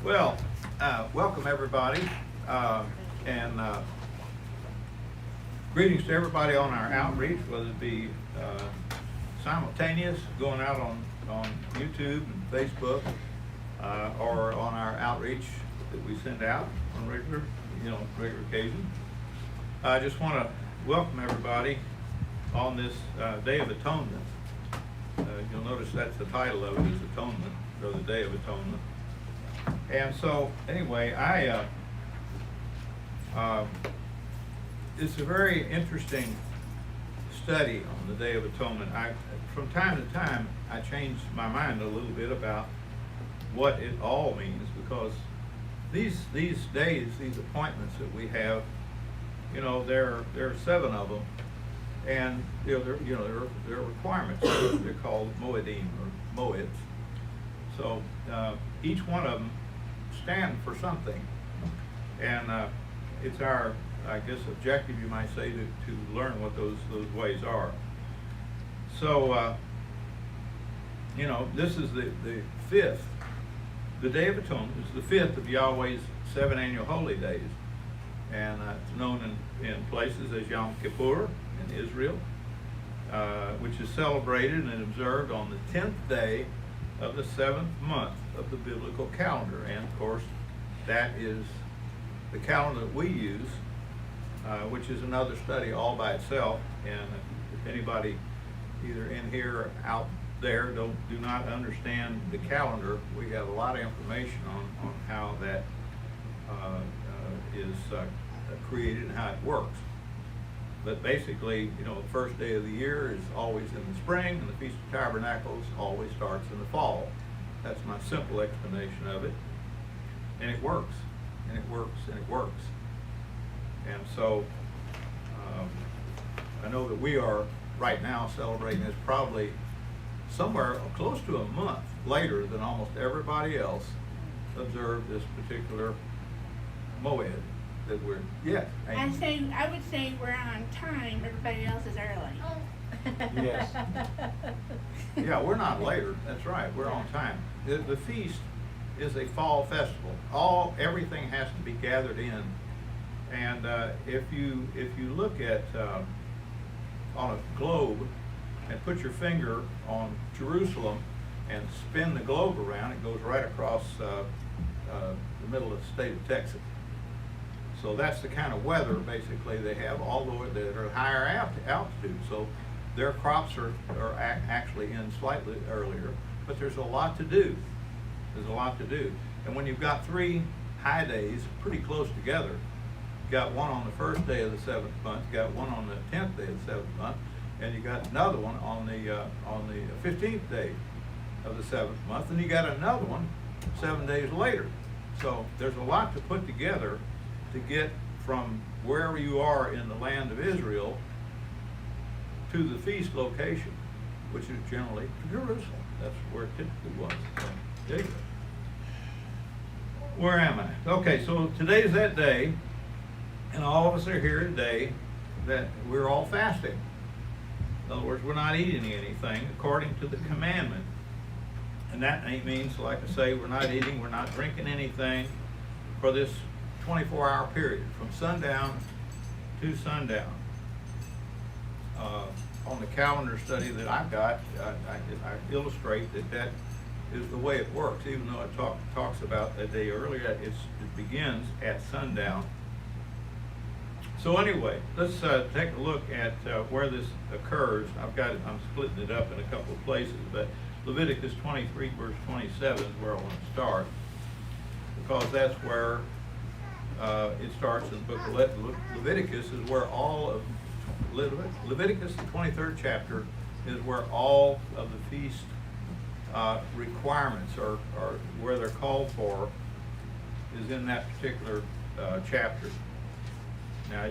Well, welcome everybody, and greetings to everybody on our outreach, whether it be simultaneous, going out on YouTube and Facebook, or on our outreach that we send out on regular occasion. I just want to welcome everybody on this Day of Atonement. You'll notice that's the title of it, is Atonement, or the Day of Atonement. And so, anyway, it's a very interesting study on the Day of Atonement. From time to time, I change my mind a little bit about what it all means, because these days, these appointments that we have, there are 7 of them, and there are requirements. They're called moedim or moeds. So each one of them stand for something, and it's our, I guess, objective, you might say, to learn what those ways are. So this is the 5th. The Day of Atonement is the 5th of Yahweh's 7 annual holy days, and it's known in places as Yom Kippur in Israel, which is celebrated and observed on the 10th day of the 7th month of the biblical calendar. And of course, that is the calendar that we use, which is another study all by itself. And if anybody either in here or out there do not understand the calendar, we have a lot of information on how that is created and how it works. But basically, the first day of the year is always in the spring, and the Feast of Tabernacles always starts in the fall. That's my simple explanation of it. And it works, and it works, and it works. And so, I know that we are right now celebrating this probably somewhere close to a month later than almost everybody else observed this particular moed that we're, I would say we're on time, everybody else is early. Yes. Yeah, we're not later, that's right, we're on time. The feast is a fall festival. Everything has to be gathered in. And if you look at on a globe and put your finger on Jerusalem and spin the globe around, it goes right across the middle of the state of Texas. So that's the kind of weather basically they have, although they're at higher altitude. So their crops are actually in slightly earlier, but there's a lot to do. There's a lot to do. And when you've got 3 high days pretty close together, you got one on the first day of the 7th month, you got one on the 10th day of the 7th month, and you got another one on the 15th day of the 7th month, and you got another one 7 days later. So there's a lot to put together to get from wherever you are in the land of Israel to the feast location, which is generally Jerusalem. That's where it typically was. So, there you go. Where am I? Okay, so today's that day, and all of us are here today that we're all fasting. In other words, we're not eating anything according to the commandment. And that means, like I say, we're not eating, we're not drinking anything for this 24-hour period, from sundown to sundown. On the calendar study that I've got, I illustrate that is the way it works, even though it talks about a day earlier. It begins at sundown. So anyway, let's take a look at where this occurs. I'm splitting it up in a couple of places, but Leviticus 23 verse 27 is where I want to start, because that's where it starts in the book of Leviticus. Is where all of Leviticus, the 23rd chapter, is where all of the feast requirements are where they're called for, is in that particular chapter. Now,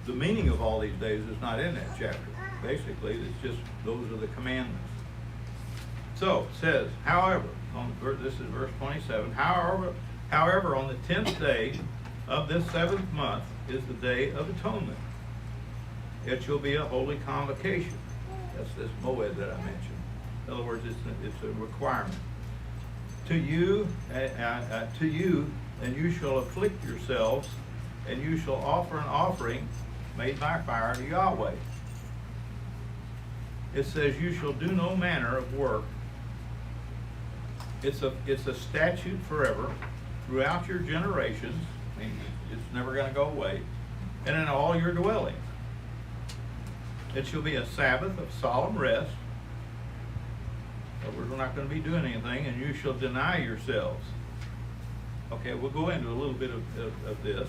the meaning of all these days is not in that chapter. Basically, it's just those are the commandments. So it says, however, this is verse 27. However, on the 10th day of this 7th month is the Day of Atonement. It shall be a holy convocation. That's this moed that I mentioned. In other words, it's a requirement. to you, and you shall afflict yourselves, and you shall offer an offering made by fire to Yahweh. It says, you shall do no manner of work. It's a statute forever, throughout your generations. I mean, it's never going to go away. And in all your dwellings. It shall be a Sabbath of solemn rest. But we're not going to be doing anything, and you shall deny yourselves. Okay, we'll go into a little bit of this.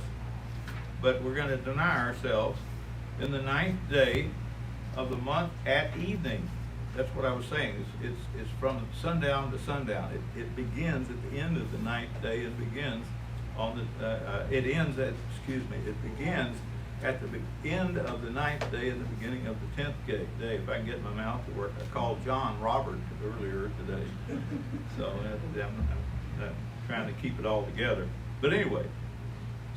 But we're going to deny ourselves in the 9th day of the month at evening. That's what I was saying. It's from sundown to sundown. It begins at the end of the 9th day. It begins on the. It ends at. It begins at the end of the 9th day and the beginning of the 10th day. If I can get my mouth to work, I called John Robert earlier today. So I'm trying to keep it all together. But anyway,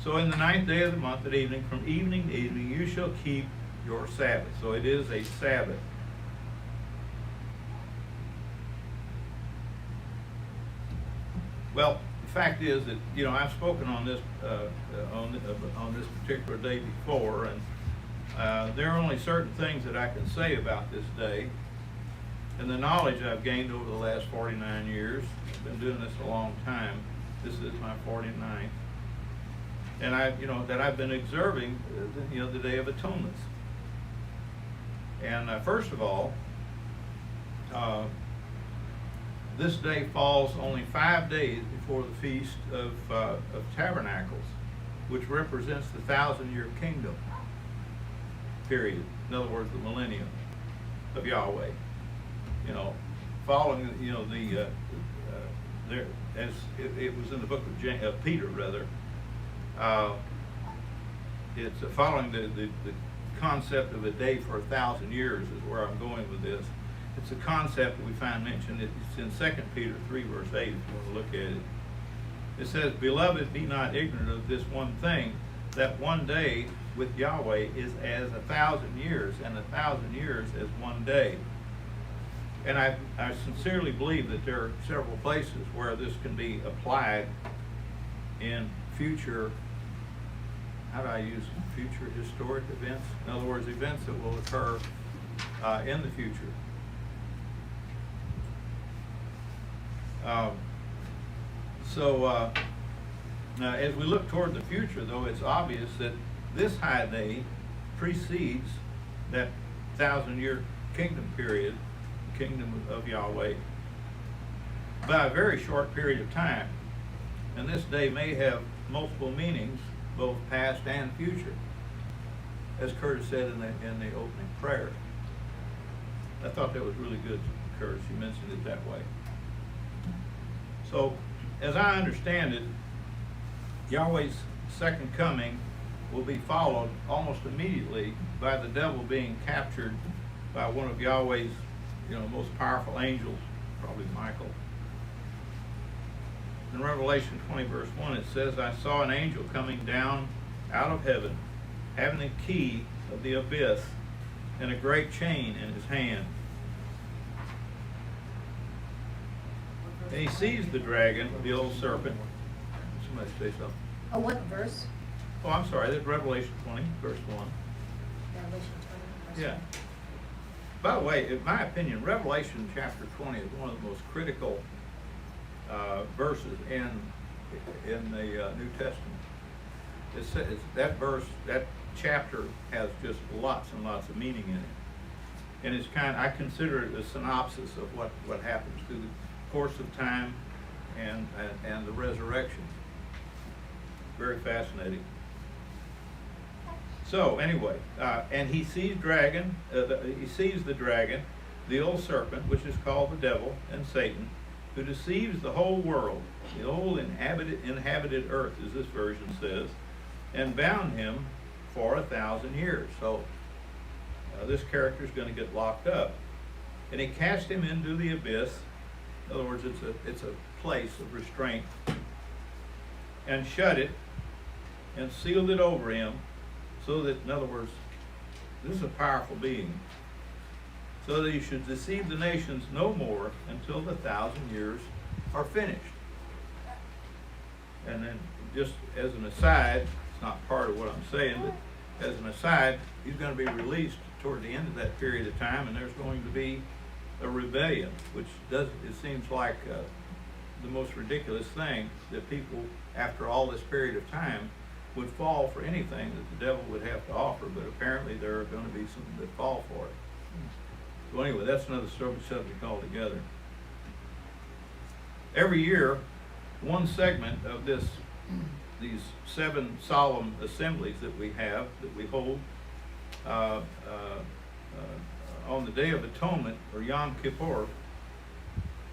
so in the 9th day of the month at evening, from evening to evening, you shall keep your Sabbath. So it is a Sabbath. Well, the fact is that, you know, I've spoken on this on this particular day before, and there are only certain things that I can say about this day, and the knowledge I've gained over the last 49 years. I've been doing this a long time. This is my 49th, and I've been observing, the Day of Atonement. And first of all, this day falls only 5 days before the Feast of Tabernacles, which represents the 1,000-year kingdom period. In other words, the millennium of Yahweh. You know, following there, as it was in the book of Peter, rather. It's following the concept of a day for 1,000 years is where I'm going with this. It's a concept that we find mentioned. It's in 2 Peter 3, verse 8, if you want to look at it. It says, "Beloved, be not ignorant of this one thing, that one day with Yahweh is as 1,000 years, and 1,000 years as one day." And I sincerely believe that there are several places where this can be applied in future, how do I use future historic events? In other words, events that will occur in the future. Now as we look toward the future, though, it's obvious that this high day precedes that 1,000-year kingdom period, the kingdom of Yahweh, by a very short period of time. And this day may have multiple meanings, both past and future, as Curtis said in the opening prayer. I thought that was really good, Curtis. You mentioned it that way. So, as I understand it, Yahweh's second coming will be followed almost immediately by the devil being captured by one of Yahweh's, most powerful angels, probably Michael. In Revelation 20, verse 1, it says, "I saw an angel coming down out of heaven, having the key of the abyss and a great chain in his hand. And he seized the dragon, the old serpent." Somebody say something. Oh, what verse? Oh, I'm sorry, that's Revelation 20, verse 1. Revelation 20, verse Yeah. 1. By the way, in my opinion, Revelation chapter 20 is one of the most critical verses in the New Testament. That verse, that chapter has just lots and lots of meaning in it. And it's I consider it a synopsis of what happens through the course of time and the resurrection. Very fascinating. So anyway, and he sees the dragon, the old serpent, which is called the devil and Satan, who deceives the whole world, the whole inhabited earth, as this version says, and bound him for 1,000 years. So this character is going to get locked up, and he cast him into the abyss. In other words, it's a place of restraint, and shut it and sealed it over him, so that, in other words, this is a powerful being, so that he should deceive the nations no more until the 1,000 years are finished. And then just as an aside, it's not part of what I'm saying, but as an aside, he's going to be released toward the end of that period of time, and there's going to be a rebellion, which it seems like the most ridiculous thing, that people, after all this period of time, would fall for anything that the devil would have to offer, but apparently there are going to be some that fall for it. So anyway, that's another subject altogether. Every year, one segment of these 7 solemn assemblies that we have, that we hold on the Day of Atonement, or Yom Kippur,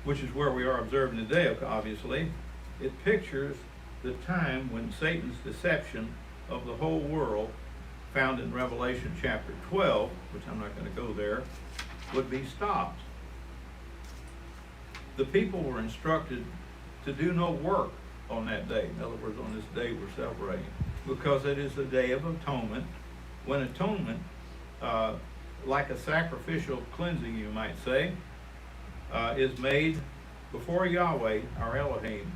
which is where we are observing today, obviously, it pictures the time when Satan's deception of the whole world, found in Revelation chapter 12, which I'm not going to go there, would be stopped. The people were instructed to do no work on that day. In other words, on this day we're celebrating, because it is the Day of Atonement, when atonement, like a sacrificial cleansing, you might say, is made before Yahweh, our Elohim.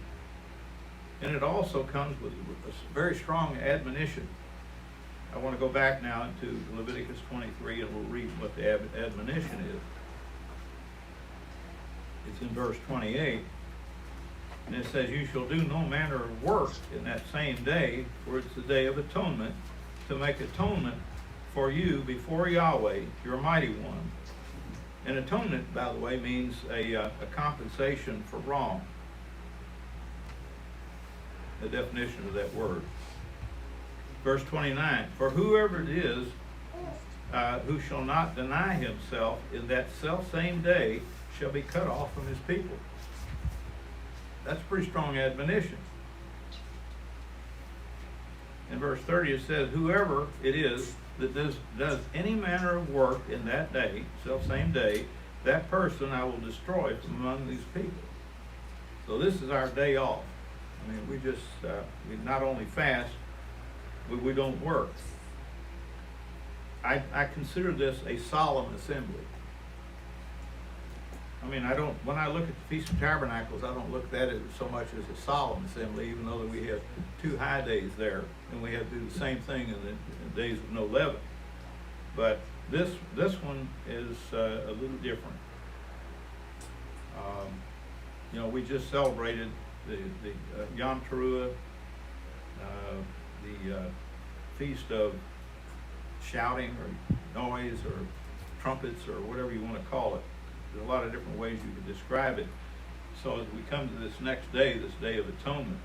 And it also comes with a very strong admonition. I want to go back now to Leviticus 23, and we'll read what the admonition is. It's in verse 28. And it says, "You shall do no manner of work in that same day, for it's the Day of Atonement, to make atonement for you before Yahweh, your mighty one." And atonement, by the way, means a compensation for wrong. The definition of that word. Verse 29, "For whoever it is who shall not deny himself in that selfsame day shall be cut off from his people." That's a pretty strong admonition. In verse 30 it says, "Whoever it is that does any manner of work in that day, selfsame day, that person I will destroy from among these people." So this is our day off. I mean, we not only fast, we don't work. I consider this a solemn assembly. I mean, when I look at the Feast of Tabernacles, I don't look at it so much as a solemn assembly, even though we have 2 high days there, and we have to do the same thing in the days of no leaven. But this one is a little different. We just celebrated the Yom Teruah, the feast of shouting or noise or trumpets or whatever you want to call it. There's a lot of different ways you could describe it. So as we come to this next day, this Day of Atonement,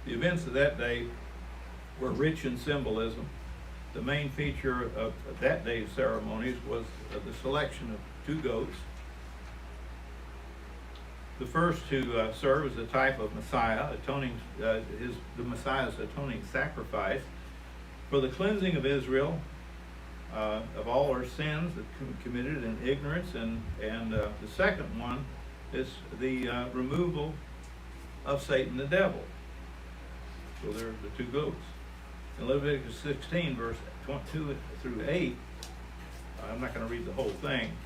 the events of that day were rich in symbolism. The main feature of that day's ceremonies was the selection of 2 goats. The first to serve as a type of Messiah, the Messiah's atoning sacrifice for the cleansing of Israel of all our sins that committed in ignorance, and the second one is the removal of Satan the devil. So there are the 2 goats. In Leviticus 16, verse 2 through 8, I'm not going to read the whole thing,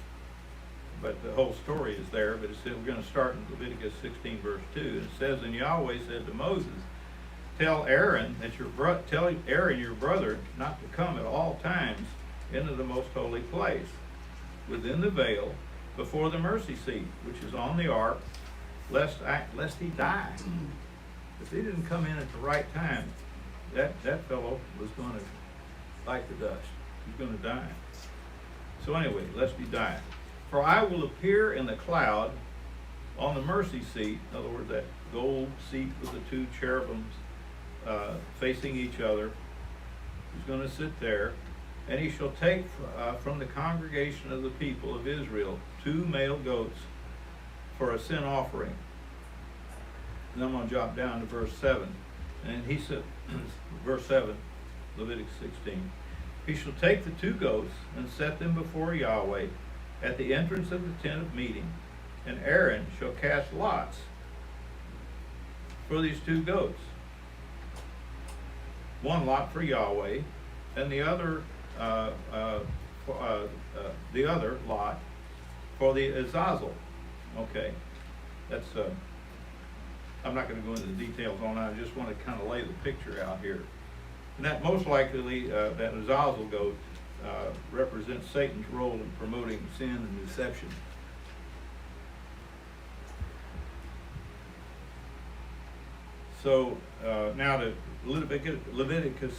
but the whole story is there, but we're going to start in Leviticus 16, verse 2. It says, "And Yahweh said to Moses, tell Aaron your brother not to come at all times into the most holy place, within the veil, before the mercy seat, which is on the ark, lest he die." If he didn't come in at the right time, that fellow was going to bite the dust. He's going to die. So anyway, lest he die. "For I will appear in the cloud on the mercy seat," in other words, that gold seat with the 2 cherubims facing each other. He's going to sit there, "and he shall take from the congregation of the people of Israel 2 male goats for a sin offering." And I'm going to drop down to verse 7. And he said, verse 7, Leviticus 16, "He shall take the 2 goats and set them before Yahweh at the entrance of the tent of meeting, and Aaron shall cast lots for these 2 goats, 1 lot for Yahweh, and the other lot for the Azazel." Okay, that's I'm not going to go into the details on that. I just want to kind of lay the picture out here. And that most likely, that Azazel goat represents Satan's role in promoting sin and deception. So now to Leviticus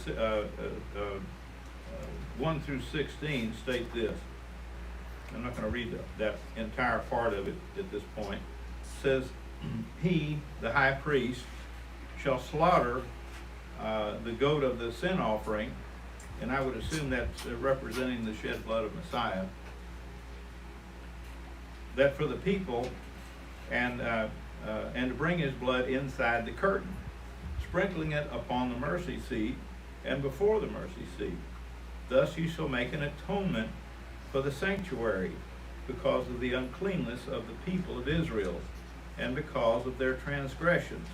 1 through 16 state this. I'm not going to read that entire part of it at this point. It says, he, the high priest, shall slaughter the goat of the sin offering, and I would assume that's representing the shed blood of Messiah, that for the people, and to bring his blood inside the curtain, sprinkling it upon the mercy seat and before the mercy seat. Thus you shall make an atonement for the sanctuary, because of the uncleanness of the people of Israel, and because of their transgressions,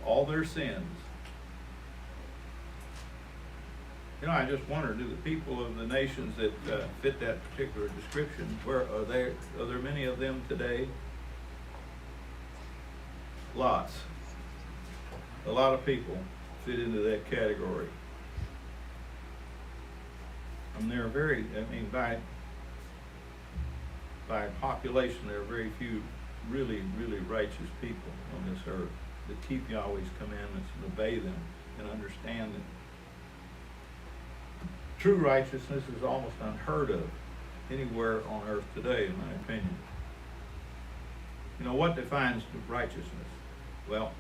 all their sins. You know, I just wonder, do the people of the nations that fit that particular description, where are there many of them today? Lots. A lot of people fit into that category. And there are by population, there are very few really, really righteous people on this earth that keep Yahweh's commandments and obey them and understand them. True righteousness is almost unheard of anywhere on earth today, in my opinion. You know, what defines righteousness? Well,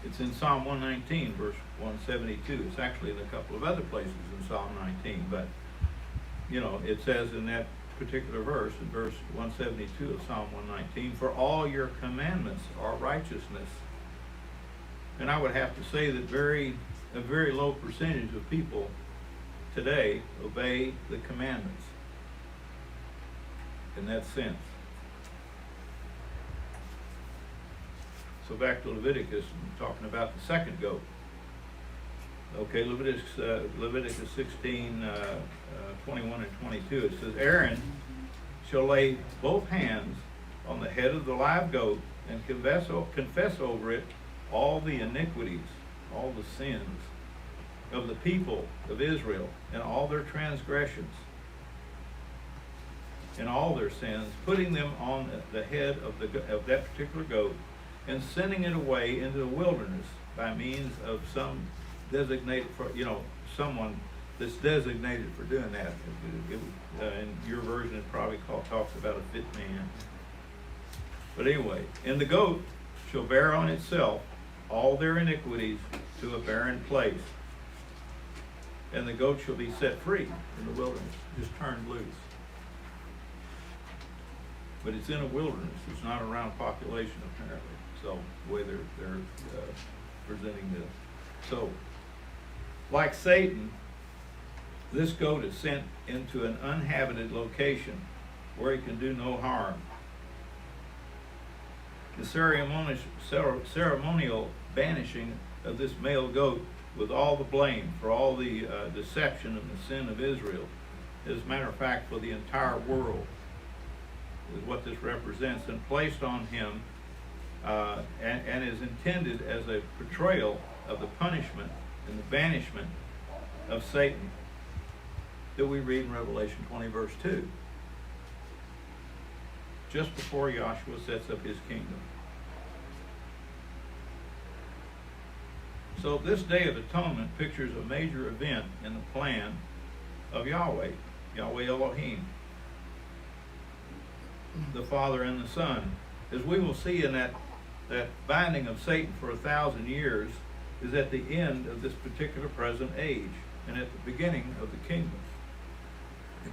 it's in Psalm 119, verse 172. It's actually in a couple of other places in Psalm 19, but, you know, it says in that particular verse, in verse 172 of Psalm 119, for all your commandments are righteousness. And I would have to say that a very low percentage of people today obey the commandments in that sense. So back to Leviticus, I'm talking about the second goat. Okay, Leviticus 16, 21 and 22, it says, Aaron shall lay both hands on the head of the live goat and confess over it all the iniquities, all the sins of the people of Israel, and all their transgressions, and all their sins, putting them on the head of that particular goat, and sending it away into the wilderness by means of some designated for, someone that's designated for doing that. In your version, it probably talks about a fit man. But anyway, and the goat shall bear on itself all their iniquities to a barren place, and the goat shall be set free in the wilderness, just turned loose. But it's in a wilderness. It's not around population, apparently. So the way they're presenting this. So, like Satan, this goat is sent into an uninhabited location where he can do no harm. The ceremonial banishing of this male goat with all the blame for all the deception and the sin of Israel, as a matter of fact, for the entire world, is what this represents, and placed on him and is intended as a portrayal of the punishment and the banishment of Satan that we read in Revelation 20, verse 2, just before Yahshua sets up his kingdom. So this Day of Atonement pictures a major event in the plan of Yahweh, Yahweh Elohim, the Father and the Son. As we will see in that binding of Satan for 1,000 years is at the end of this particular present age and at the beginning of the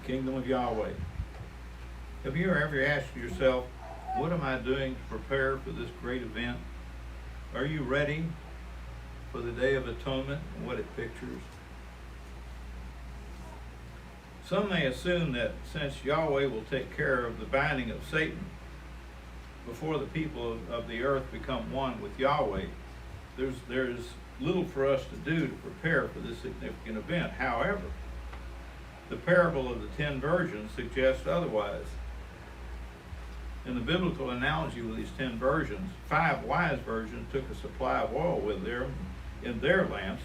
kingdom of Yahweh. Have you ever asked yourself, what am I doing to prepare for this great event? Are you ready for the Day of Atonement and what it pictures? Some may assume that since Yahweh will take care of the binding of Satan before the people of the earth become one with Yahweh, there's little for us to do to prepare for this significant event. However, the parable of the 10 virgins suggests otherwise. In the biblical analogy with these 10 virgins, 5 wise virgins took a supply of oil with them in their lamps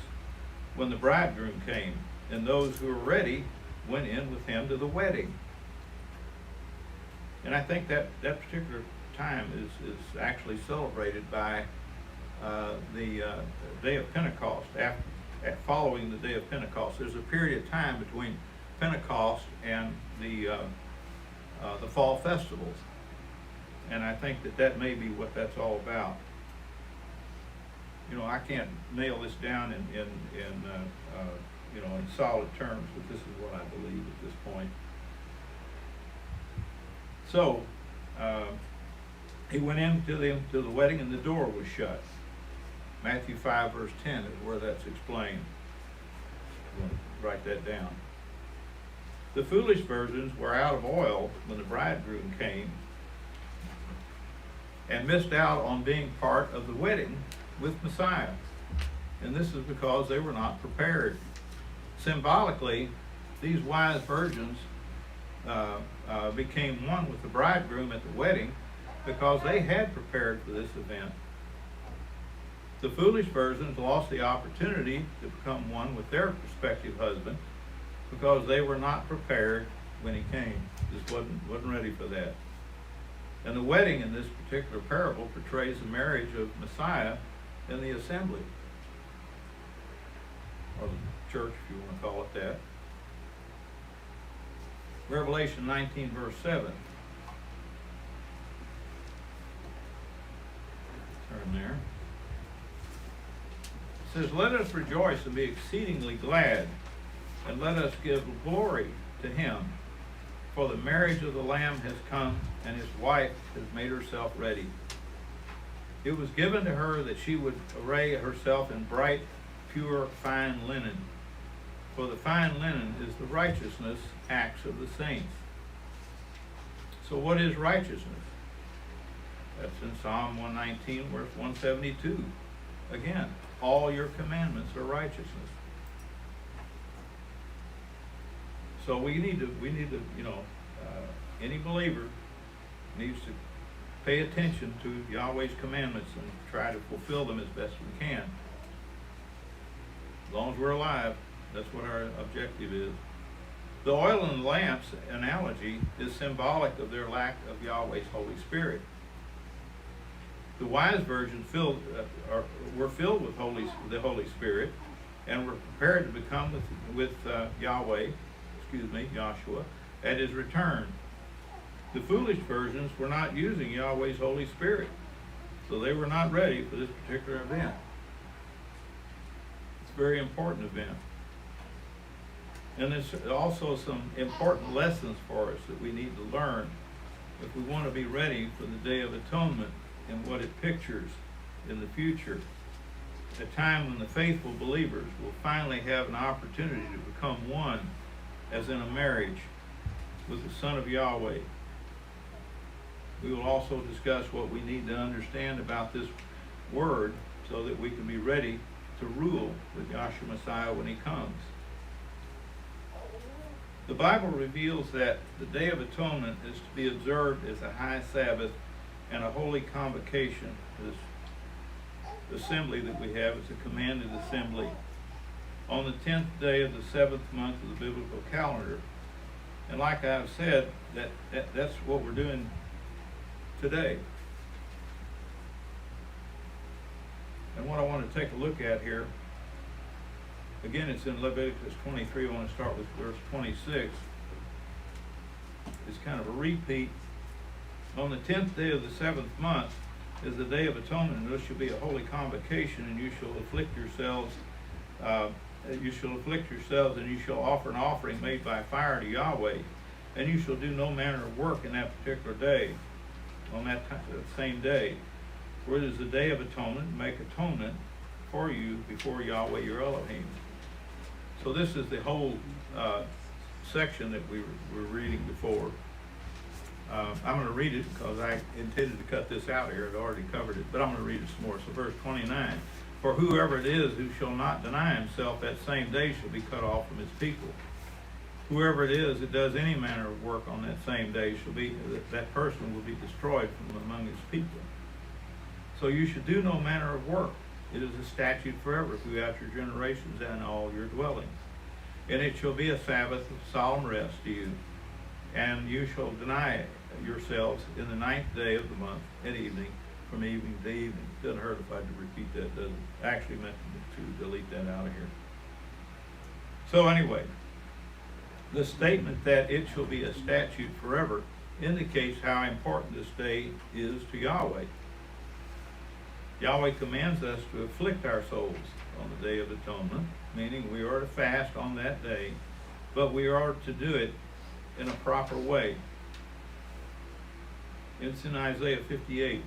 when the bridegroom came, and those who were ready went in with him to the wedding. And I think that particular time is actually celebrated by the day of Pentecost. Following the day of Pentecost, there's a period of time between Pentecost and the fall festivals, and I think that may be what that's all about. You know, I can't nail this down in solid terms, but this is what I believe at this point. So he went into the wedding, and the door was shut. Matthew 5 verse 10 is where that's explained. I'm going to write that down. The foolish virgins were out of oil when the bridegroom came, and missed out on being part of the wedding with Messiah. And this is because they were not prepared. Symbolically, these wise virgins became one with the bridegroom at the wedding because they had prepared for this event. The foolish virgins lost the opportunity to become one with their prospective husband because they were not prepared when he came. Just wasn't ready for that. And the wedding in this particular parable portrays the marriage of Messiah and the assembly, or the church, if you want to call it that. Revelation 19 verse 7. Turn there. It says, "Let us rejoice and be exceedingly glad, and let us give glory to him. For the marriage of the Lamb has come, and his wife has made herself ready. It was given to her that she would array herself in bright, pure, fine linen. For the fine linen is the righteousness acts of the saints." So what is righteousness? That's in Psalm 119, verse 172. Again, all your commandments are righteousness. So we need to, any believer needs to pay attention to Yahweh's commandments and try to fulfill them as best we can. As long as we're alive, that's what our objective is. The oil and lamps analogy is symbolic of their lack of Yahweh's Holy Spirit. The wise virgins were filled with the Holy Spirit and were prepared to become with Yahshua, at his return. The foolish virgins were not using Yahweh's Holy Spirit, so they were not ready for this particular event. It's a very important event. And there's also some important lessons for us that we need to learn if we want to be ready for the Day of Atonement and what it pictures in the future. A time when the faithful believers will finally have an opportunity to become one, as in a marriage, with the Son of Yahweh. We will also discuss what we need to understand about this word so that we can be ready to rule with Yahshua Messiah when he comes. The Bible reveals that the Day of Atonement is to be observed as a high Sabbath and a holy convocation. This assembly that we have is a commanded assembly on the 10th day of the 7th month of the biblical calendar. And like I've said, that's what we're doing today. And what I want to take a look at here, again, it's in Leviticus 23. I want to start with verse 26. It's kind of a repeat. On the 10th day of the 7th month is the Day of Atonement, and this shall be a holy convocation, and you shall afflict yourselves. And you shall offer an offering made by fire to Yahweh, and you shall do no manner of work in that particular day, on that same day. For it is the Day of Atonement, make atonement for you before Yahweh your Elohim. So this is the whole section that we were reading before. I'm going to read it because I intended to cut this out here. I'd already covered it, but I'm going to read it some more. So verse 29. For whoever it is who shall not deny himself that same day shall be cut off from his people. whoever it is that does any manner of work on that same day that person will be destroyed from among his people. So you should do no manner of work. It is a statute forever throughout your generations and all your dwellings. And it shall be a Sabbath of solemn rest to you, and you shall deny yourselves in the 9th day of the month at evening, from evening to evening. Doesn't hurt if I repeat that, does it? I actually meant to delete that out of here. So anyway, the statement that it shall be a statute forever indicates how important this day is to Yahweh. Yahweh commands us to afflict our souls on the Day of Atonement, meaning we are to fast on that day, but we are to do it in a proper way. It's in Isaiah 58,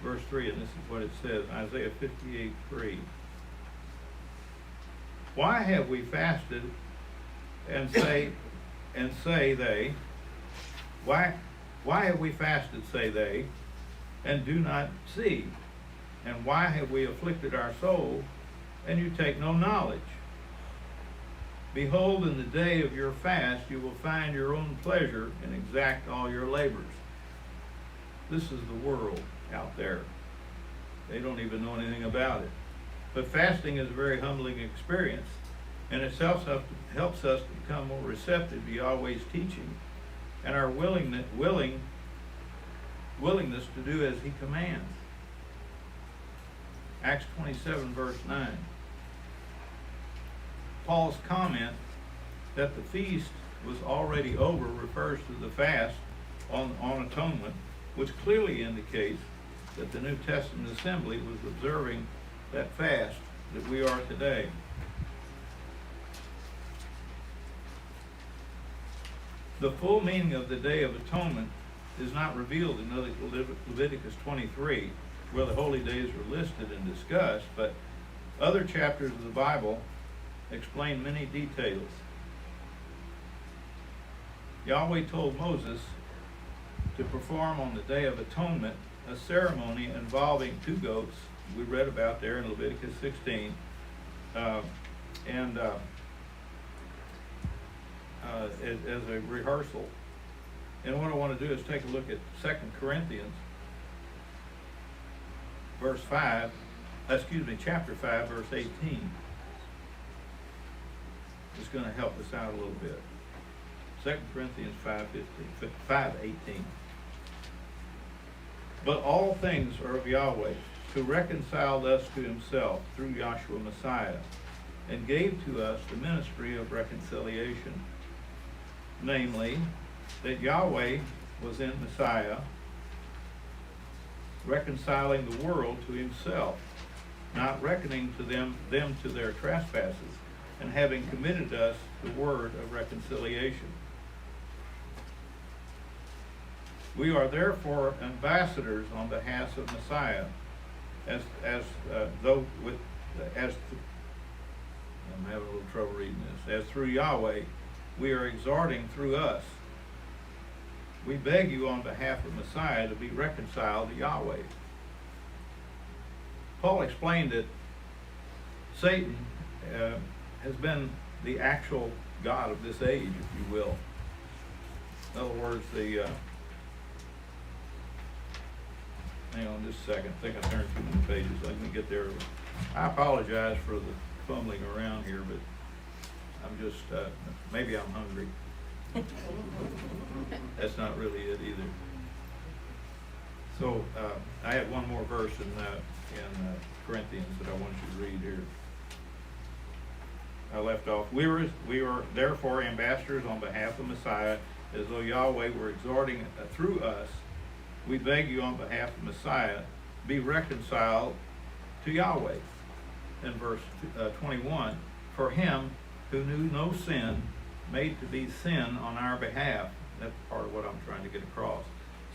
verse 3, and this is what it says, Isaiah 58:3. Why have we fasted and say they, why have we fasted, say they, and do not see? And why have we afflicted our soul, and you take no knowledge? Behold, in the day of your fast you will find your own pleasure and exact all your labors. This is the world out there. They don't even know anything about it. But fasting is a very humbling experience, and it helps us to become more receptive to Yahweh's teaching and our willingness to do as He commands. Acts 27, verse 9. Paul's comment that the feast was already over refers to the fast on atonement, which clearly indicates that the New Testament assembly was observing that fast that we are today. The full meaning of the Day of Atonement is not revealed in Leviticus 23, where the holy days are listed and discussed, but other chapters of the Bible explain many details. Yahweh told Moses to perform on the Day of Atonement a ceremony involving 2 goats. We read about there in Leviticus 16, as a rehearsal. And what I want to do is take a look at 2 Corinthians chapter 5, verse 18. It's going to help us out a little bit. 2 Corinthians 5:18. But all things are of Yahweh, who reconciled us to Himself through Yahshua Messiah, and gave to us the ministry of reconciliation. Namely, that Yahweh was in Messiah, reconciling the world to Himself, not reckoning to them to their trespasses, and having committed us the word of reconciliation. We are therefore ambassadors on behalf of Messiah, I'm having a little trouble reading this. As through Yahweh, we are exhorting through us. We beg you on behalf of Messiah to be reconciled to Yahweh. Paul explained that Satan has been the actual god of this age, if you will. In other words, hang on just a second. I think I turned too many pages. Let me get there. I apologize for the fumbling around here, but I'm just, maybe I'm hungry. That's not really it either. So I have one more verse in Corinthians that I want you to read here. I left off. We were therefore ambassadors on behalf of Messiah, as though Yahweh were exhorting through us. We beg you on behalf of Messiah, be reconciled to Yahweh. In verse 21, for Him who knew no sin made to be sin on our behalf. That's part of what I'm trying to get across.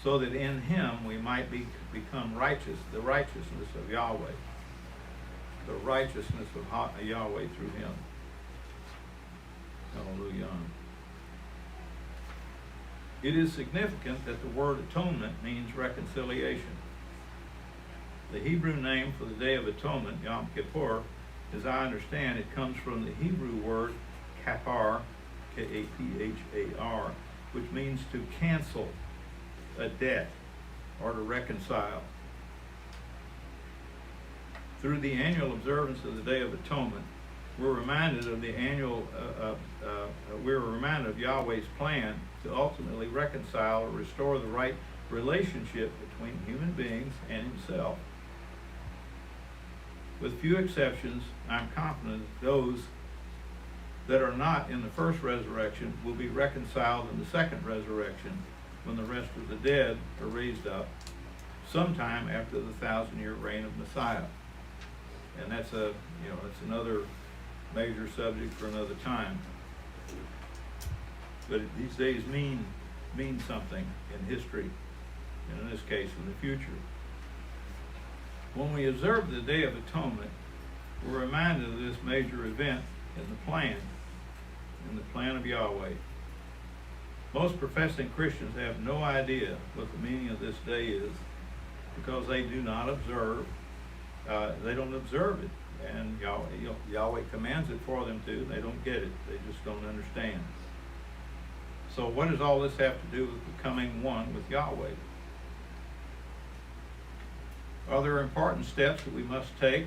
So that in Him we might become righteous, the righteousness of Yahweh. The righteousness of Yahweh through Him. Hallelujah. It is significant that the word atonement means reconciliation. The Hebrew name for the Day of Atonement, Yom Kippur, as I understand it, comes from the Hebrew word kapar, K-A-P-H-A-R, which means to cancel a debt or to reconcile. Through the annual observance of the Day of Atonement, we're reminded of we're reminded of Yahweh's plan to ultimately reconcile or restore the right relationship between human beings and himself. With few exceptions, I'm confident that those that are not in the first resurrection will be reconciled in the second resurrection, when the rest of the dead are raised up sometime after the 1,000-year reign of Messiah. And that's it's another major subject for another time. But these days mean something in history, and in this case, in the future. When we observe the Day of Atonement, we're reminded of this major event in the plan of Yahweh. Most professing Christians have no idea what the meaning of this day is, because they do not observe. They don't observe it, and Yahweh commands it for them to. They don't get it. They just don't understand. So what does all this have to do with becoming one with Yahweh? Are there important steps that we must take,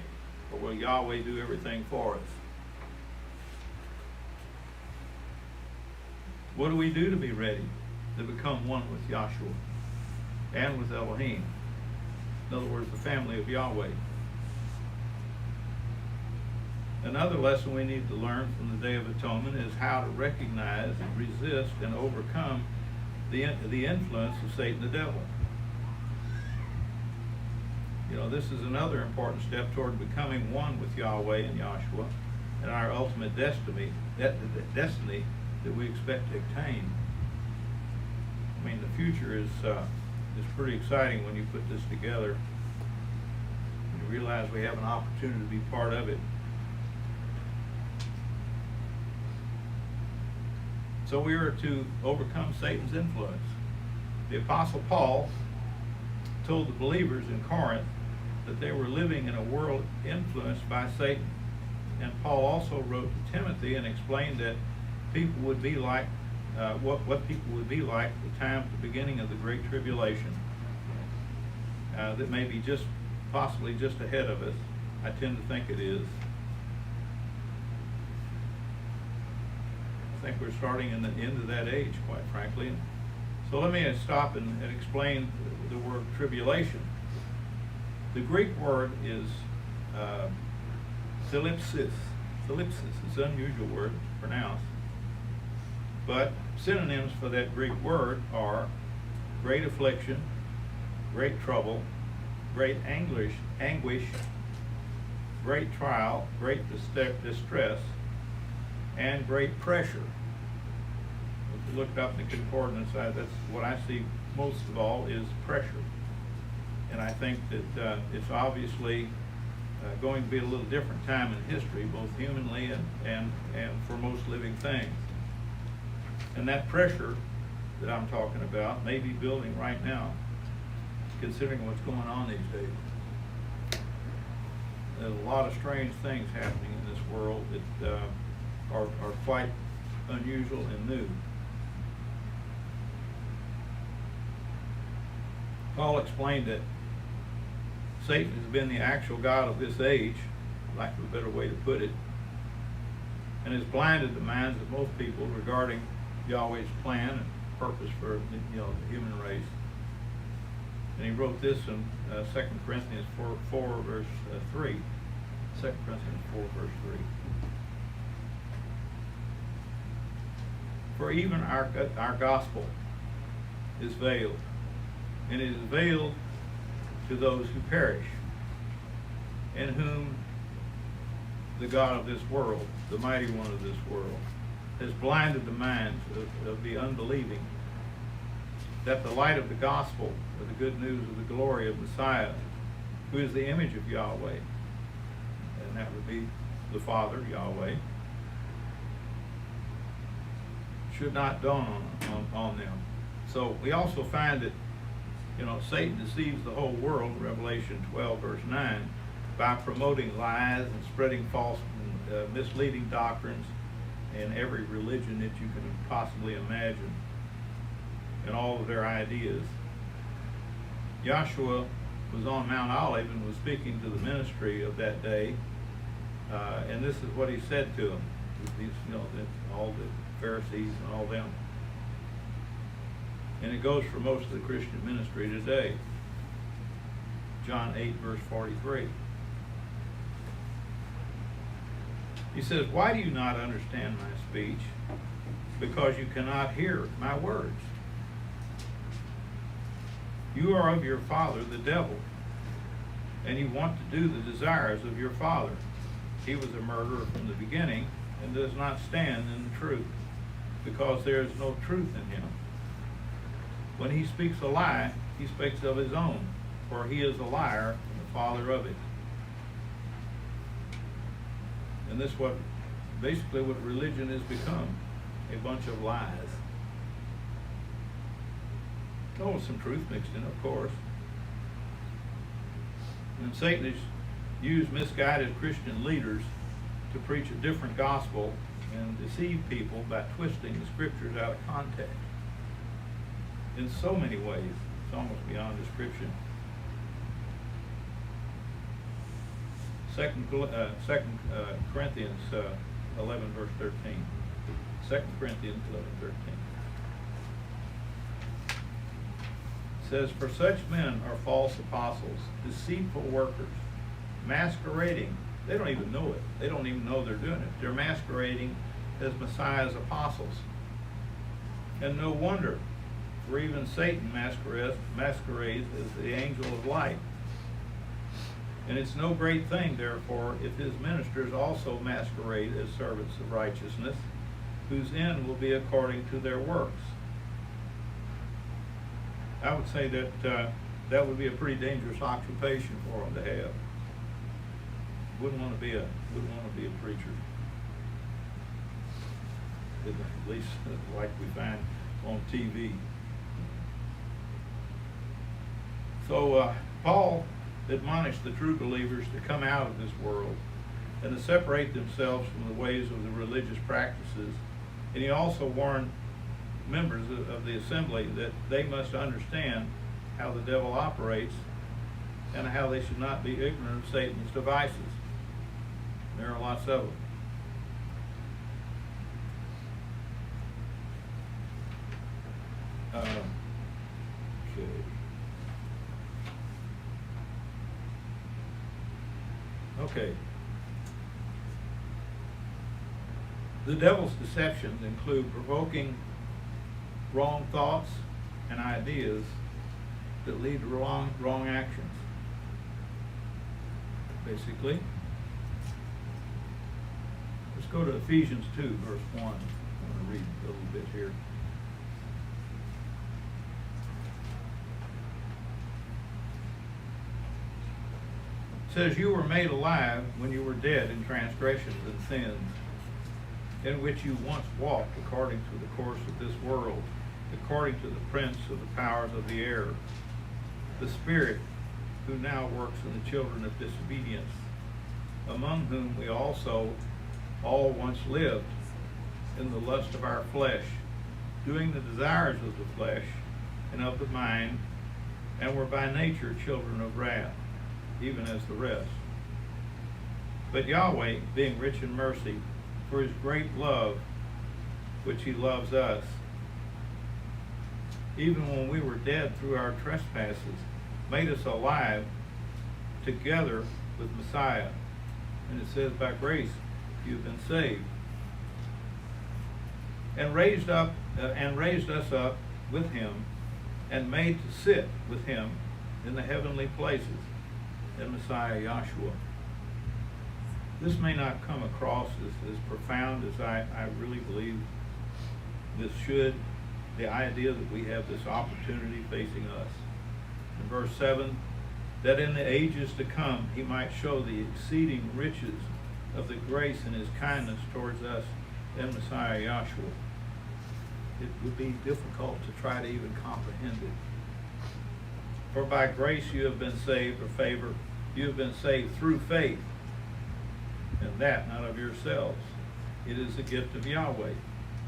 or will Yahweh do everything for us? What do we do to be ready to become one with Yahshua and with Elohim? In other words, the family of Yahweh. Another lesson we need to learn from the Day of Atonement is how to recognize and resist and overcome the influence of Satan the devil. This is another important step toward becoming one with Yahweh and Yahshua and our ultimate destiny that we expect to obtain. I mean, the future is pretty exciting when you put this together. When you realize we have an opportunity to be part of it. So we are to overcome Satan's influence. The Apostle Paul told the believers in Corinth that they were living in a world influenced by Satan. And Paul also wrote to Timothy and explained that people would be like, what people would be like at the time of the beginning of the Great Tribulation. That may be possibly just ahead of us. I tend to think it is. I think we're starting in the end of that age, quite frankly. So let me stop and explain the word tribulation. The Greek word is thlipsis. Thlipsis is an unusual word to pronounce. But synonyms for that Greek word are great affliction, great trouble, great anguish, great trial, great distress, and great pressure. If you look up in the concordance, that's what I see most of all is pressure. And I think that it's obviously going to be a little different time in history, both humanly and for most living things. And that pressure that I'm talking about may be building right now, considering what's going on these days. There's a lot of strange things happening in this world that are quite unusual and new. Paul explained that Satan has been the actual god of this age, lack of a better way to put it, and has blinded the minds of most people regarding Yahweh's plan and purpose for the human race. And he wrote this in 2 Corinthians 4 verse 3. 2 Corinthians 4 verse 3. For even our gospel is veiled, and it is veiled to those who perish, in whom the God of this world, the mighty one of this world, has blinded the minds of the unbelieving, that the light of the gospel, of the good news of the glory of Messiah, who is the image of Yahweh, and that would be the Father, Yahweh, should not dawn on them. So we also find that Satan deceives the whole world, Revelation 12 verse 9, by promoting lies and spreading false and misleading doctrines in every religion that you can possibly imagine, and all of their ideas. Joshua was on Mount Olive and was speaking to the ministry of that day, and this is what he said to them. These, all the Pharisees and all them. And it goes for most of the Christian ministry today. John 8, verse 43. He says, "Why do you not understand my speech? Because you cannot hear my words. You are of your father, the devil, and you want to do the desires of your father. He was a murderer from the beginning and does not stand in the truth, because there is no truth in him. When he speaks a lie, he speaks of his own, for he is a liar and the father of it." And this is basically what religion has become, a bunch of lies. Oh, some truth mixed in, of course. And Satan has used misguided Christian leaders to preach a different gospel and deceive people by twisting the scriptures out of context. In so many ways, it's almost beyond description. Second Corinthians 11, verse 13. 2 Corinthians 11, 13. It says, "For such men are false apostles, deceitful workers, masquerading." They don't even know it. They don't even know they're doing it. They're masquerading as Messiah's apostles. And no wonder, for even Satan masquerades as the angel of light. And it's no great thing, therefore, if his ministers also masquerade as servants of righteousness, whose end will be according to their works. I would say that that would be a pretty dangerous occupation for them to have. Wouldn't want to be a preacher. At least like we find on TV. So Paul admonished the true believers to come out of this world and to separate themselves from the ways of the religious practices. And he also warned members of the assembly that they must understand how the devil operates and how they should not be ignorant of Satan's devices. There are lots of them. Okay. The devil's deceptions include provoking wrong thoughts and ideas that lead to wrong actions. Basically, let's go to Ephesians 2, verse 1. I'm going to read a little bit here. It says, "You were made alive when you were dead in transgressions and sins, in which you once walked according to the course of this world, according to the prince of the powers of the air, the spirit who now works in the children of disobedience, among whom we also all once lived in the lust of our flesh, doing the desires of the flesh and of the mind, and were by nature children of wrath, even as the rest. But Yahweh, being rich in mercy, for his great love, which he loves us, even when we were dead through our trespasses, made us alive together with Messiah." And it says, "By grace you've been saved, and raised us up with him, and made to sit with him in the heavenly places in Messiah Yahshua." This may not come across as profound as I really believe this should. The idea that we have this opportunity facing us. In verse 7, "that in the ages to come he might show the exceeding riches of the grace and his kindness towards us in Messiah Yahshua." It would be difficult to try to even comprehend it. "For by grace you have been saved," or favor, "you have been saved through faith, and that not of yourselves. It is the gift of Yahweh.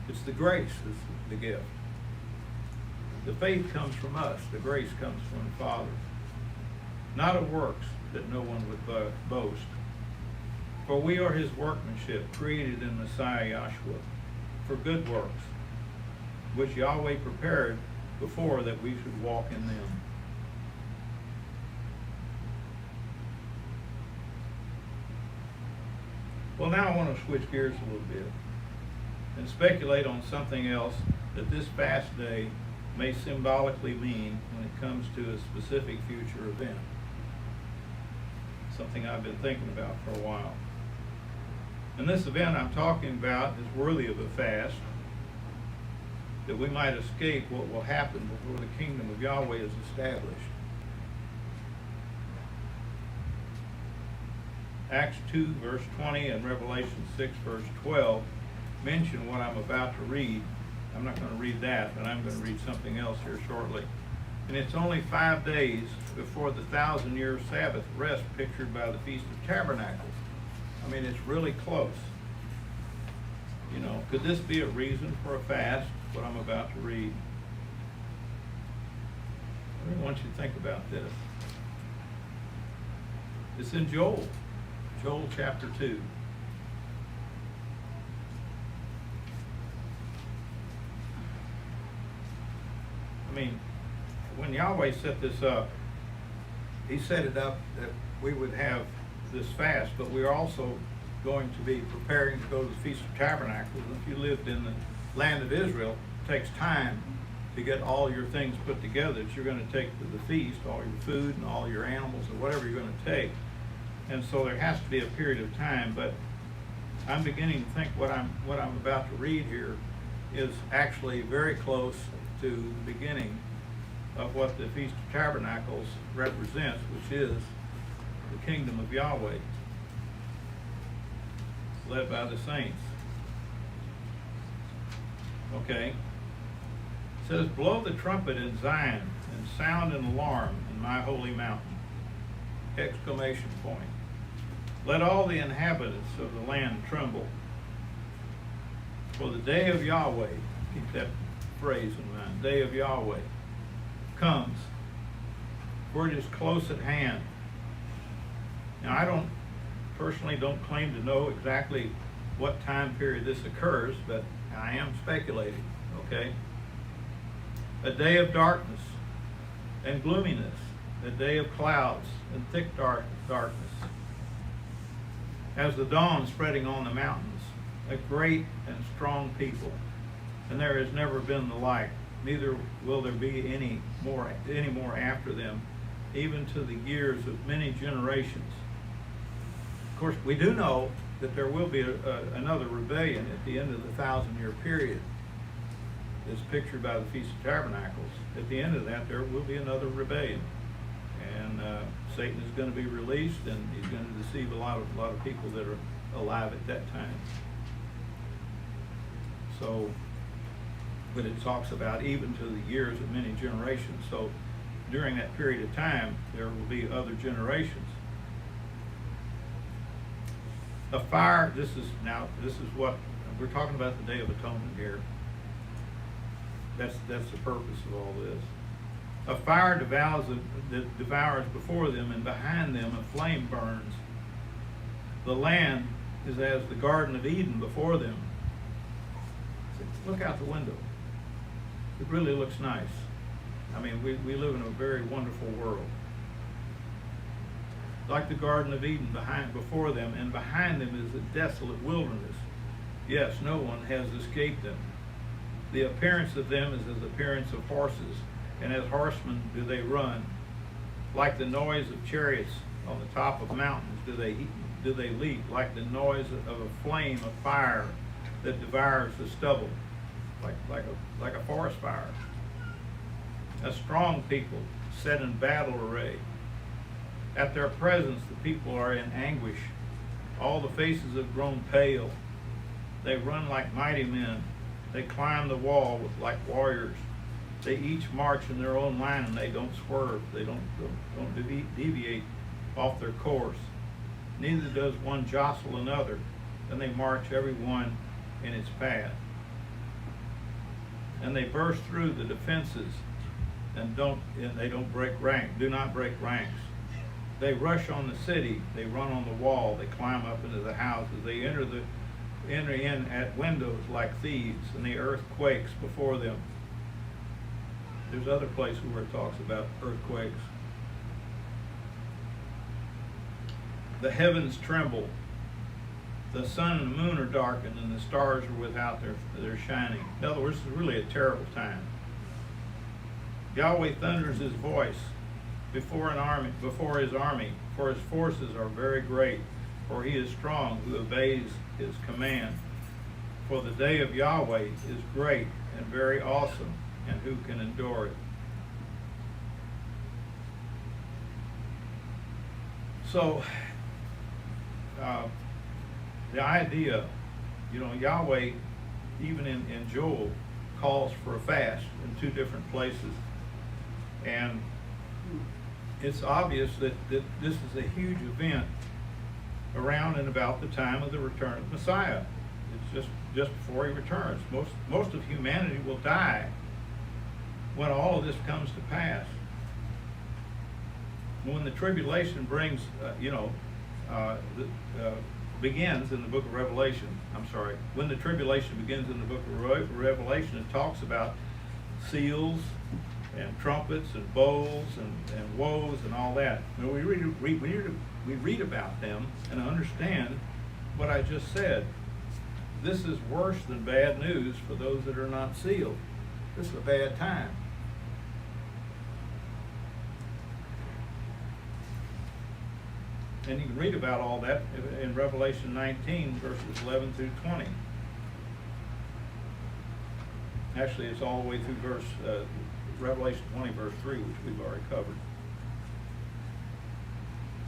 It's the grace that's the gift. The faith comes from us. The grace comes from the Father. Not of works, that no one would boast. For we are his workmanship, created in Messiah Yahshua, for good works, which Yahweh prepared before that we should walk in them. Well, now I want to switch gears a little bit and speculate on something else that this fast day may symbolically mean when it comes to a specific future event. Something I've been thinking about for a while. And this event I'm talking about is worthy of a fast, that we might escape what will happen before the kingdom of Yahweh is established. Acts 2 verse 20 and Revelation 6 verse 12 mention what I'm about to read. I'm not going to read that, but I'm going to read something else here shortly. And it's only 5 days before the 1,000-year Sabbath rest pictured by the Feast of Tabernacles. I mean, it's really close. You know, could this be a reason for a fast, what I'm about to read? I really want you to think about this. It's in Joel chapter 2. I mean, when Yahweh set this up, he set it up that we would have this fast, but we're also going to be preparing to go to the Feast of Tabernacles. And if you lived in the land of Israel, it takes time to get all your things put together that you're going to take to the feast, all your food and all your animals or whatever you're going to take. And so there has to be a period of time, but I'm beginning to think what I'm about to read here is actually very close to the beginning of what the Feast of Tabernacles represents, which is the kingdom of Yahweh, led by the saints. Okay. It says, blow the trumpet in Zion and sound an alarm in my holy mountain. Exclamation point. Let all the inhabitants of the land tremble. For the day of Yahweh, keep that phrase in mind, day of Yahweh, comes, for it is close at hand. Now, I personally don't claim to know exactly what time period this occurs, but I am speculating, okay? A day of darkness and gloominess, a day of clouds and thick darkness. As the dawn spreading on the mountains, a great and strong people, and there has never been the like, neither will there be any more after them, even to the years of many generations. Of course, we do know that there will be another rebellion at the end of the 1,000-year period. It's pictured by the Feast of Tabernacles. At the end of that, there will be another rebellion, and Satan is going to be released, and he's going to deceive a lot of people that are alive at that time. So, but it talks about even to the years of many generations. So, during that period of time, there will be other generations. A fire. This is what we're talking about, the Day of Atonement here. That's the purpose of all this. A fire devours before them, and behind them a flame burns. The land is as the Garden of Eden before them. Look out the window. It really looks nice. I mean, we live in a very wonderful world. Like the Garden of Eden before them, and behind them is a desolate wilderness. Yes, no one has escaped them. The appearance of them is as the appearance of horses, and as horsemen do they run. Like the noise of chariots on the top of mountains do they leap, like the noise of a flame of fire that devours the stubble, like a forest fire. A strong people set in battle array. At their presence the people are in anguish. All the faces have grown pale. They run like mighty men. They climb the wall like warriors. They each march in their own line, and they don't swerve. They don't deviate off their course. Neither does one jostle another. Then they march every one in its path. And they burst through the defenses and they don't break rank, do not break ranks. They rush on the city, they run on the wall, they climb up into the houses, they enter in at windows like thieves, and the earth quakes before them. There's other places where it talks about earthquakes. The heavens tremble, the sun and the moon are darkened, and the stars are without their shining. In other words, it's really a terrible time. Yahweh thunders his voice before his army, for his forces are very great, for he is strong who obeys his command. For the day of Yahweh is great and very awesome, and who can endure it? So, the idea, Yahweh, even in Joel, calls for a fast in 2 different places. And it's obvious that this is a huge event around and about the time of the return of Messiah. It's just before he returns. Most of humanity will die when all of this comes to pass. When the tribulation begins in the book of Revelation, when the tribulation begins in the book of Revelation, it talks about seals and trumpets and bowls and woes and all that. When we read about them and understand what I just said, this is worse than bad news for those that are not sealed. This is a bad time. And you can read about all that in Revelation 19, verses 11 through 20. Actually, it's all the way through Revelation 20, verse 3, which we've already covered.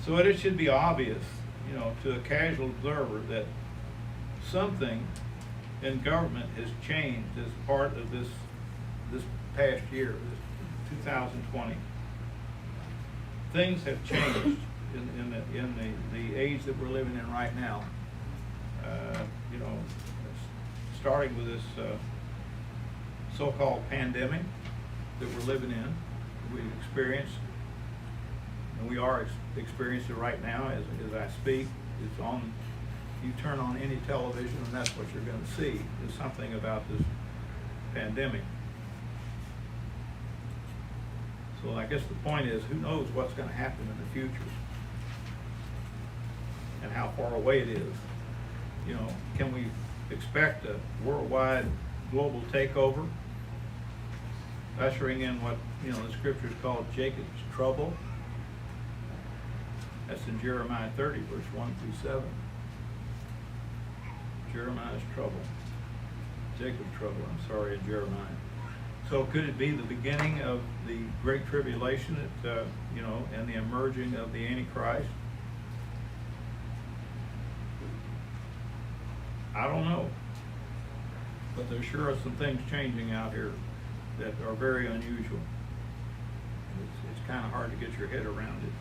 So it should be obvious, to a casual observer that something in government has changed as part of this past year, this 2020. Things have changed in the age that we're living in right now. Starting with this so-called pandemic that we're living in, we've experienced, and we are experiencing it right now as I speak. It's on. You turn on any television, and that's what you're going to see, is something about this pandemic. So I guess the point is, who knows what's going to happen in the future and how far away it is. Can we expect a worldwide global takeover, ushering in what the scriptures call Jacob's trouble? That's in Jeremiah 30, verse 1 through 7. Jeremiah's trouble. Jacob's trouble, in Jeremiah. So could it be the beginning of the Great Tribulation and the emerging of the Antichrist? I don't know. But there sure are some things changing out here that are very unusual. It's kind of hard to get your head around it.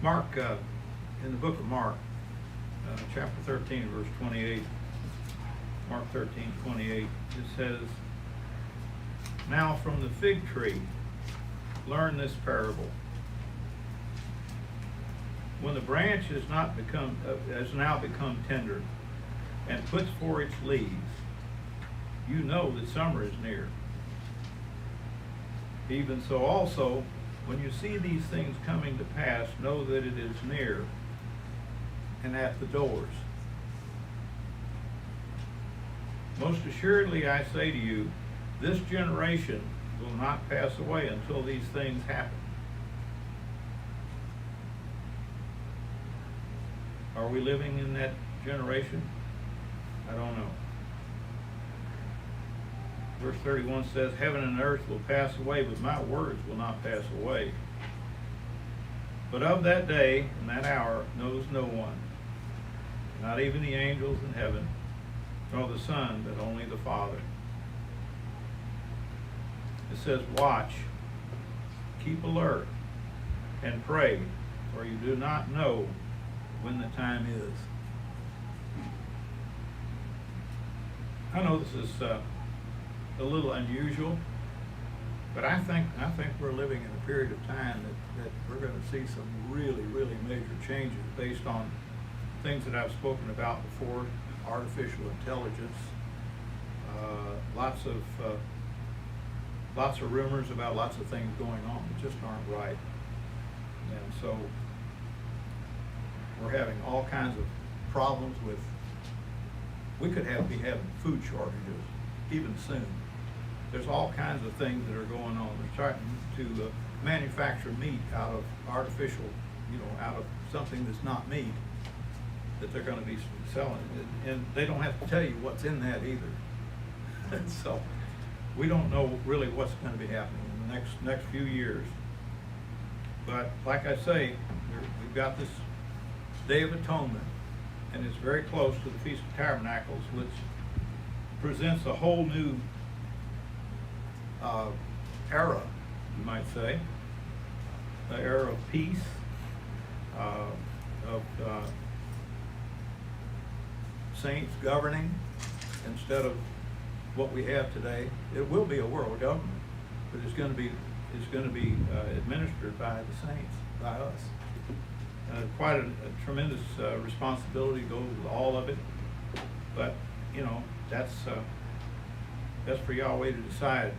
Mark, in the book of Mark, chapter 13, verse 28, Mark 13, 28, it says, "Now from the fig tree, learn this parable. When the branch has now become tender and puts forth its leaves, you know that summer is near. Even so also, when you see these things coming to pass, know that it is near and at the doors. Most assuredly I say to you, this generation will not pass away until these things happen." Are we living in that generation? I don't know. Verse 31 says, "Heaven and earth will pass away, but my words will not pass away. But of that day and that hour knows no one, not even the angels in heaven, nor the Son, but only the Father." It says, "Watch, keep alert, and pray, for you do not know when the time is. I know this is a little unusual, but I think we're living in a period of time that we're going to see some really, really major changes based on things that I've spoken about before, artificial intelligence, lots of rumors about lots of things going on that just aren't right. And so we're having all kinds of problems with, we could be having food shortages even soon. There's all kinds of things that are going on. They're starting to manufacture meat out of artificial, out of something that's not meat that they're going to be selling. And they don't have to tell you what's in that either. And so we don't know really what's going to be happening in the next few years. But like I say, we've got this Day of Atonement, and it's very close to the Feast of Tabernacles, which presents a whole new era, you might say, an era of peace, of saints governing instead of what we have today. It will be a world government, but it's going to be administered by the saints, by us. Quite a tremendous responsibility goes with all of it, but that's for Yahweh to decide.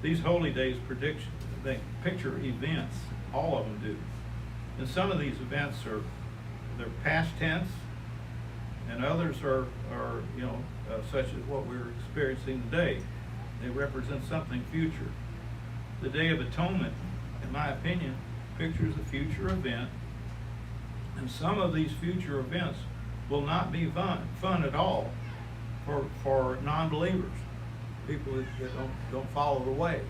These holy days they picture events, all of them do, and some of these events they're past tense, and others are such as what we're experiencing today. They represent something future. The Day of Atonement, in my opinion, pictures a future event, and some of these future events will not be fun at all for non-believers, people that don't follow the way.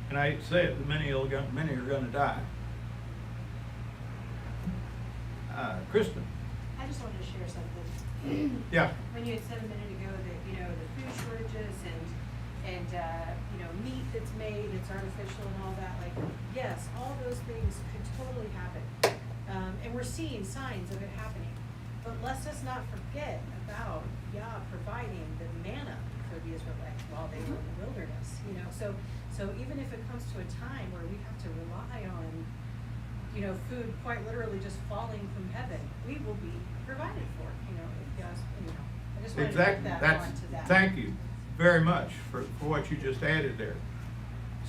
And I hate to say it, but many are going to die. Kristen. I just wanted to share something. Yeah. When you had said a minute ago that, the food shortages and meat that's made, it's artificial and all that, yes, all those things could totally happen. And we're seeing signs of it happening. But let's just not forget about Yah providing the manna for the Israelites while they were in the wilderness, So even if it comes to a time where we have to rely on food quite literally just falling from heaven, we will be provided for, if God's, I just wanted to Exactly. put that onto that. Thank you very much for what you just added there.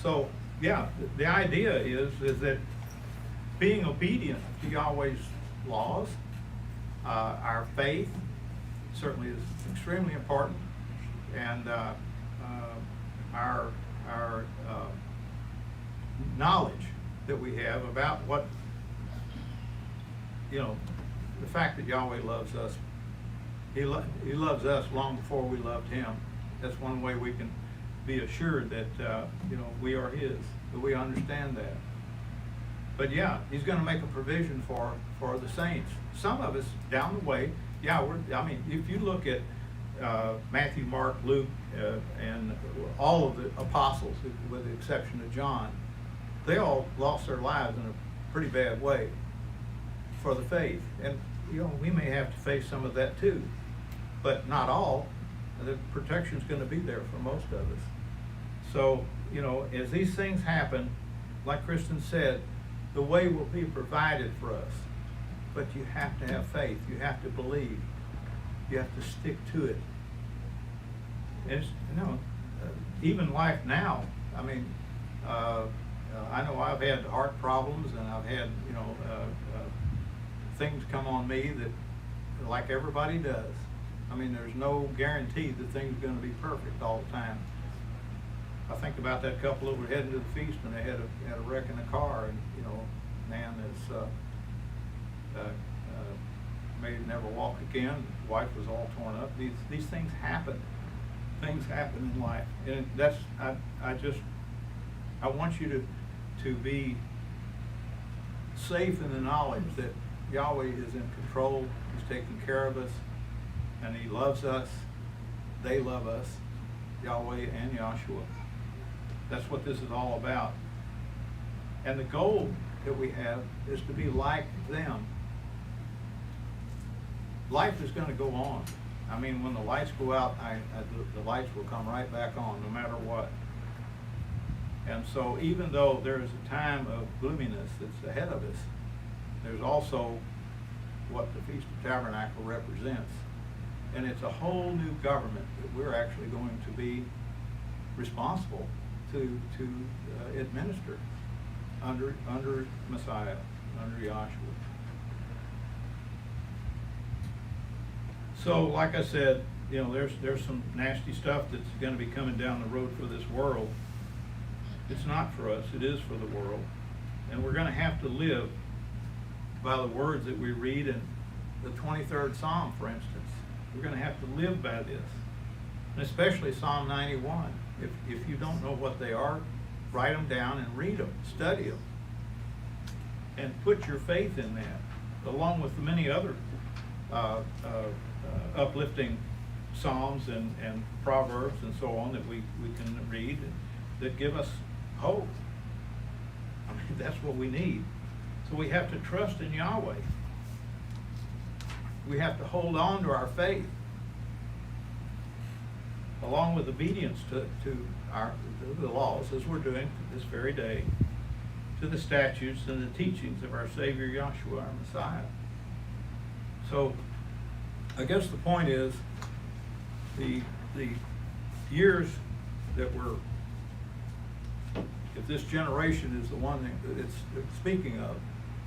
So, yeah, the idea is that being obedient to Yahweh's laws, our faith certainly is extremely important, and our knowledge that we have about what, the fact that Yahweh loves us. He loves us long before we loved Him. That's one way we can be assured that we are His, that we understand that. But yeah, He's going to make a provision for the saints. Some of us down the way, if you look at Matthew, Mark, Luke, and all of the apostles, with the exception of John, they all lost their lives in a pretty bad way for the faith. And we may have to face some of that too, but not all. The protection's going to be there for most of us. So, as these things happen, like Kristen said, the way will be provided for us. But you have to have faith. You have to believe. You have to stick to it. And it's, even life now, I know I've had heart problems, and I've had, things come on me that, like everybody does. There's no guarantee that things are going to be perfect all the time. I think about that couple that were heading to the feast, and they had a wreck in the car, and man that's may never walk again. His wife was all torn up. These things happen. Things happen in life, and that's I want you to be safe in the knowledge that Yahweh is in control. He's taking care of us, and He loves us. They love us, Yahweh and Yahshua. That's what this is all about. And the goal that we have is to be like them. Life is going to go on. I mean, when the lights go out, the lights will come right back on, no matter what. And so even though there is a time of gloominess that's ahead of us, there's also what the Feast of Tabernacle represents. And it's a whole new government that we're actually going to be responsible to administer under Messiah, under Yahshua. So, like I said, you know, there's some nasty stuff that's going to be coming down the road for this world. It's not for us, it is for the world. And we're going to have to live by the words that we read in the 23rd Psalm, for instance. We're going to have to live by this. And especially Psalm 91. If you don't know what they are, write them down and read them, study them. And put your faith in that, along with the many other uplifting Psalms and Proverbs and so on that we can read that give us hope. I mean, that's what we need. So we have to trust in Yahweh. We have to hold on to our faith, along with obedience to the laws, as we're doing this very day, to the statutes and the teachings of our Savior Yahshua, our Messiah. So I guess the point is the years that we're, if this generation is the one that it's speaking of,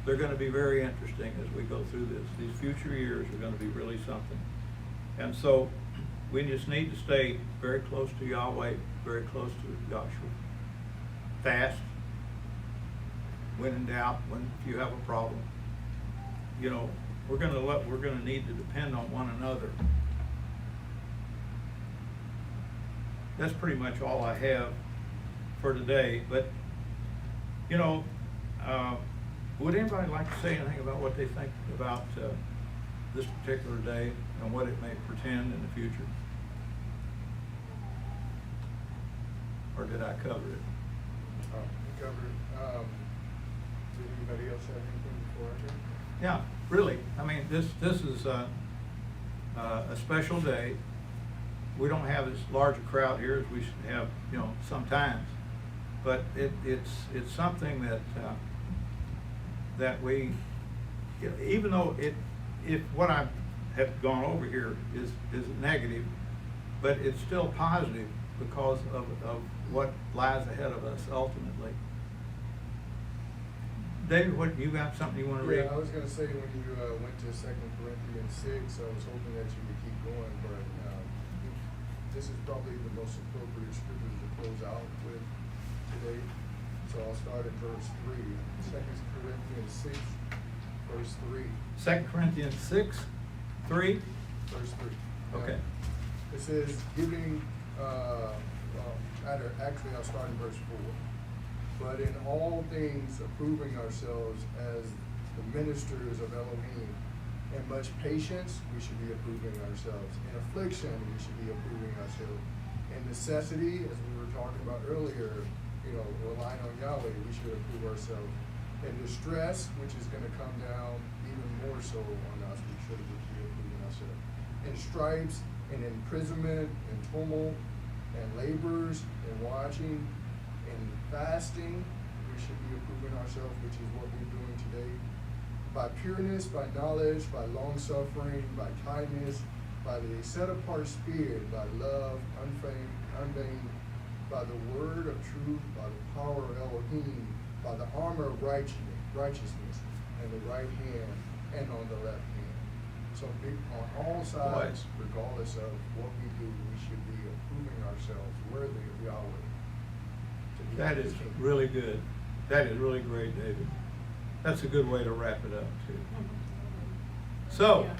they're going to be very interesting as we go through this. These future years are going to be really something. And so we just need to stay very close to Yahweh, very close to Yahshua. Fast. When in doubt, if you have a problem, you know, we're going to need to depend on one another. That's pretty much all I have for today. But, you know, would anybody like to say anything about what they think about this particular day and what it may portend in the future? Or did I cover it? Oh, you covered it. Did anybody else have anything before I do? Yeah, really. I mean, this is a special day. We don't have as large a crowd here as we should have, you know, sometimes. But it's something that we, you know, even though if what I have gone over here is negative, but it's still positive because of what lies ahead of us ultimately. David, what, you got something you want to read? Yeah, I was going to say when you went to 2 Corinthians 6, I was hoping that you would keep going, but this is probably the most appropriate scripture to close out with today. So I'll start at verse 3. 2 Corinthians 6, verse 3. 2 Corinthians 6, 3? Verse 3. Okay. It says, giving, actually I'll start in verse 4. But in all things approving ourselves as the ministers of Elohim. In much patience, we should be approving ourselves. In affliction, we should be approving ourselves. In necessity, as we were talking about earlier, you know, relying on Yahweh, we should approve ourselves. In distress, which is going to come down even more so on us, we should be approving ourselves. In stripes, in imprisonment, in tumult, and labors, in watching, in fasting, we should be approving ourselves, which is what we're doing today. By pureness, by knowledge, by long suffering, by kindness, by the set apart spirit, by love, unvain, by the word of truth, by the power of Elohim, by the armor of righteousness, and the right hand, and on the left hand. So on all sides, regardless of what we do, we should be approving ourselves worthy of Yahweh. That is really good. That is really great, David. That's a good way to wrap it up, too. So,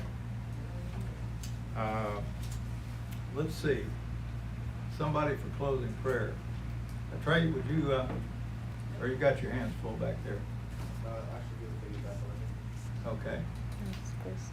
let's see. Somebody for closing prayer. Trey, would you, or you got your hands full back there? I should be able to take it back. Okay. Yes, please.